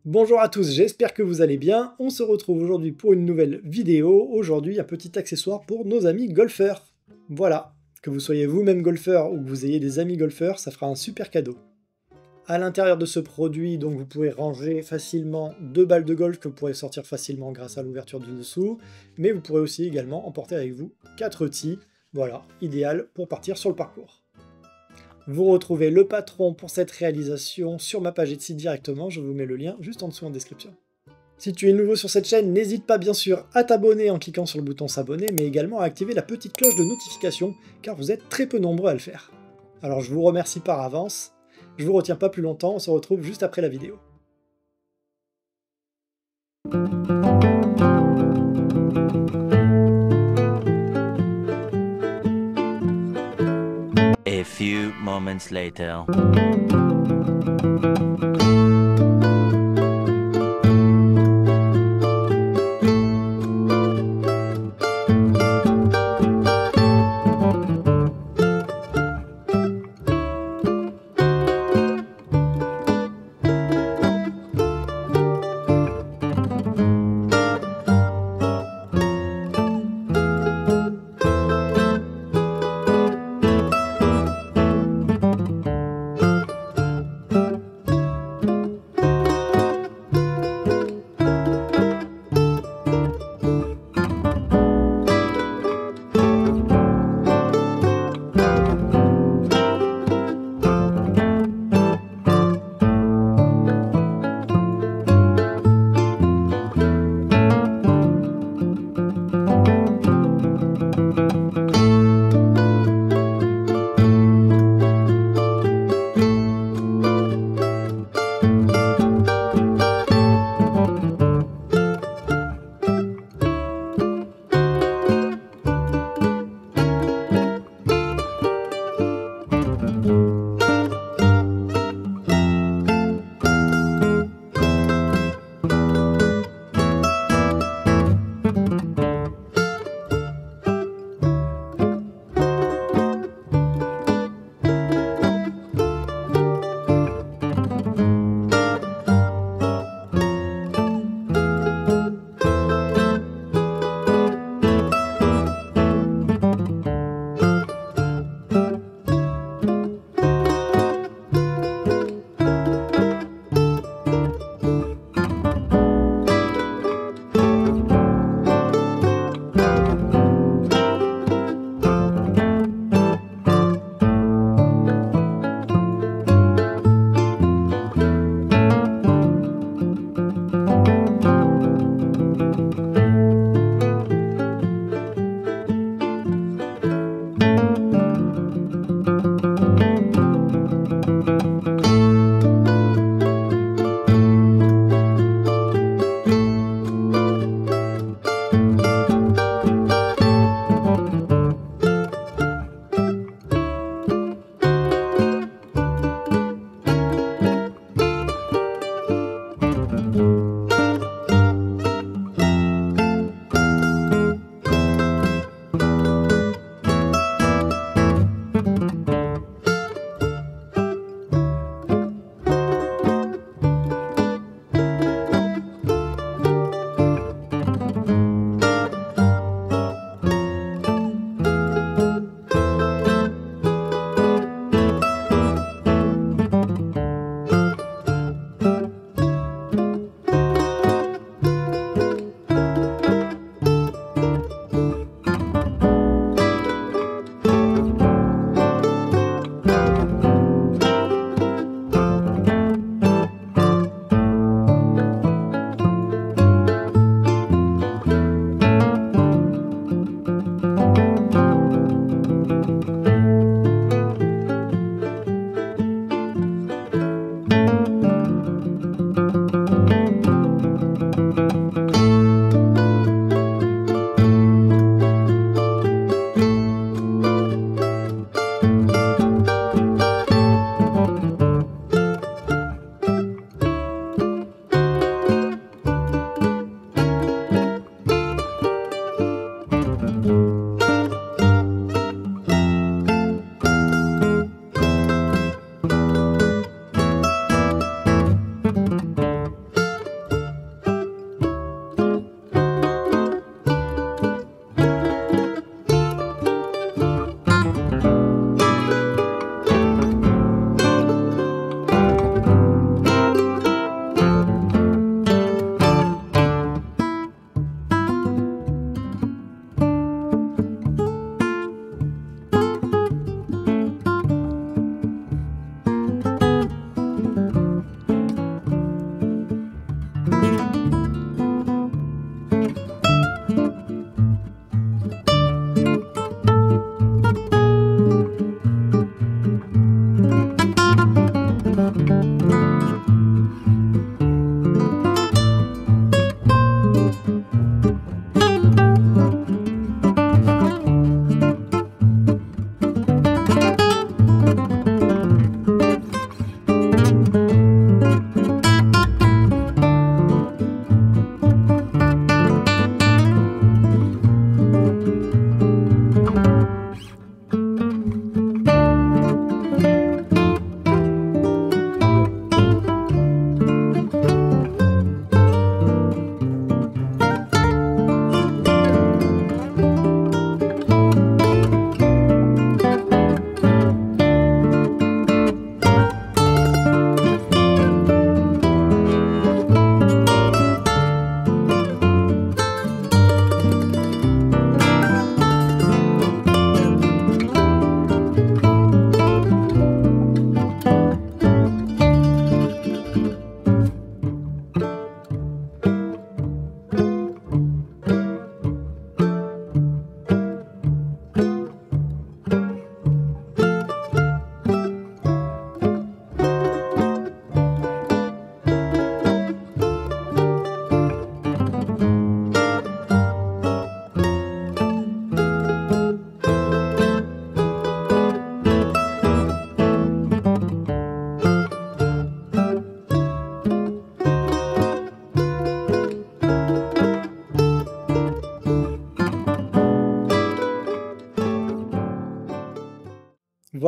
Bonjour à tous, j'espère que vous allez bien. On se retrouve aujourd'hui pour une nouvelle vidéo. Aujourd'hui, un petit accessoire pour nos amis golfeurs. Voilà, que vous soyez vous-même golfeur ou que vous ayez des amis golfeurs, ça fera un super cadeau. À l'intérieur de ce produit, donc vous pouvez ranger facilement 2 balles de golf que vous pourrez sortir facilement grâce à l'ouverture du dessous, mais vous pourrez aussi également emporter avec vous 4 tis. Voilà, idéal pour partir sur le parcours. Vous retrouvez le patron pour cette réalisation sur ma page Etsy directement, je vous mets le lien juste en dessous en description. Si tu es nouveau sur cette chaîne, n'hésite pas bien sûr à t'abonner en cliquant sur le bouton s'abonner, mais également à activer la petite cloche de notification, car vous êtes très peu nombreux à le faire. Alors je vous remercie par avance, je vous retiens pas plus longtemps, on se retrouve juste après la vidéo. A few moments later.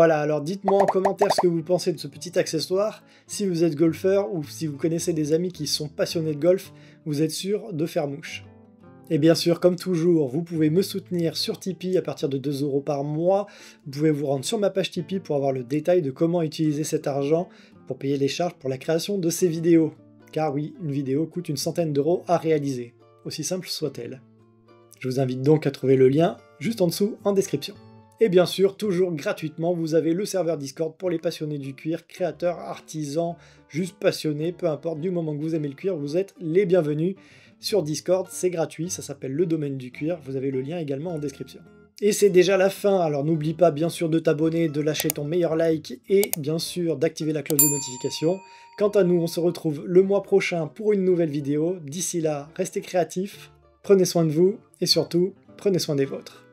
Voilà, alors dites-moi en commentaire ce que vous pensez de ce petit accessoire. Si vous êtes golfeur ou si vous connaissez des amis qui sont passionnés de golf, vous êtes sûr de faire mouche. Et bien sûr, comme toujours, vous pouvez me soutenir sur Tipeee à partir de 2 € par mois. Vous pouvez vous rendre sur ma page Tipeee pour avoir le détail de comment utiliser cet argent pour payer les charges pour la création de ces vidéos. Car oui, une vidéo coûte une centaine d'euros à réaliser, aussi simple soit-elle. Je vous invite donc à trouver le lien juste en dessous en description. Et bien sûr, toujours gratuitement, vous avez le serveur Discord pour les passionnés du cuir, créateurs, artisans, juste passionnés, peu importe, du moment que vous aimez le cuir, vous êtes les bienvenus. Sur Discord, c'est gratuit, ça s'appelle le domaine du cuir, vous avez le lien également en description. Et c'est déjà la fin, alors n'oublie pas bien sûr de t'abonner, de lâcher ton meilleur like et bien sûr d'activer la cloche de notification. Quant à nous, on se retrouve le mois prochain pour une nouvelle vidéo. D'ici là, restez créatifs, prenez soin de vous et surtout, prenez soin des vôtres.